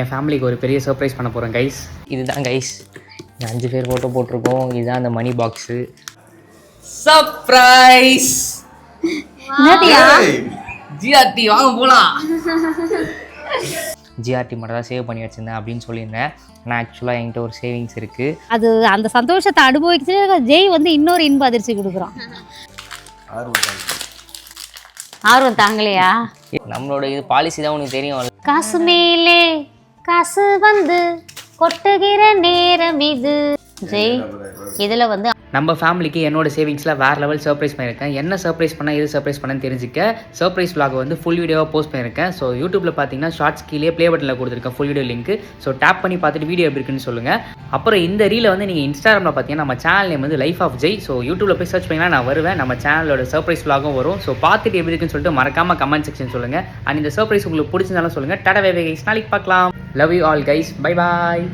என் ஃபேமிலிக்கு ஒரு பெரிய சர்ப்ரைஸ் பண்ண போகிறேன் கைஸ். இதுதான் கைஸ், 5 பேர் ஃபோட்டோ போட்டிருக்கோம். இதுதான் அந்த மணி பாக்ஸு. சர்ப்ரைஸ்! ஜிஆர்டி வாங்க போகலாம். ஜிஆர்டி மட்டும் தான் சேவ் பண்ணி வச்சுருந்தேன் அப்படின்னு சொல்லியிருந்தேன். ஆனால் ஆக்சுவலாக என்கிட்ட ஒரு சேவிங்ஸ் இருக்குது. அது அந்த சந்தோஷத்தை அனுபவிச்சு ஜெய் வந்து இன்னொரு இன்ப அதிர்ச்சி கொடுக்குறான். ஆர்வம் தாங்கலையா? நம்மளோட இது பாலிசி தான் உனக்கு தெரியும். காசு மேலே காசு வந்து கொட்டுகிற நேரம் இது. ஜெய் இதில் வந்து நம்ம ஃபேமிலிக்கு என்னோட சேவிங்ஸில் வேறு லெவல் சர்ப்ரைஸ் பண்ணியிருக்கேன். என்ன சர்ப்ரைஸ் பண்ணால் எது சர்ப்ரைஸ் பண்ணேன்னு தெரிஞ்சுக்க சர்ப்ரைஸ் vlog வந்து ஃபுல் வீடியோவாக போஸ்ட் பண்ணியிருக்கேன். ஸோ யூடியூப்பில் பார்த்தீங்கன்னா ஷார்ட்ஸ் கீழே ப்ளே பட்டனில் கொடுத்துருக்கேன் full video link. So tap பண்ணி பார்த்துட்டு வீடியோ எப்படி இருக்குன்னு சொல்லுங்கள். அப்புறம் இந்த ரீலை வந்து நீங்கள் இன்ஸ்டாகிராமில் பார்த்தீங்கன்னா நம்ம சேனல் நேம் வந்து லைஃப் ஆஃப் ஜெய். ஸோ யூடியூப்பில் போய் சர்ச் பண்ணிங்கன்னா நான் வருவேன். நம்ம சேனலோட சர்ப்ரைஸ் vlogகும் வரும். ஸோ பார்த்துட்டு எப்படி இருக்குன்னு சொல்லிட்டு மறக்காமல் கமெண்ட் செக்ஷன் சொல்லுங்கள். அண்ட் இந்த சர்ப்ரைஸ் உங்களுக்கு பிடிச்சிருந்தாலும் சொல்லுங்கள். டாடா பை பை கைஸ், நாளைக்கு பார்க்கலாம். Love you all guys, bye bye.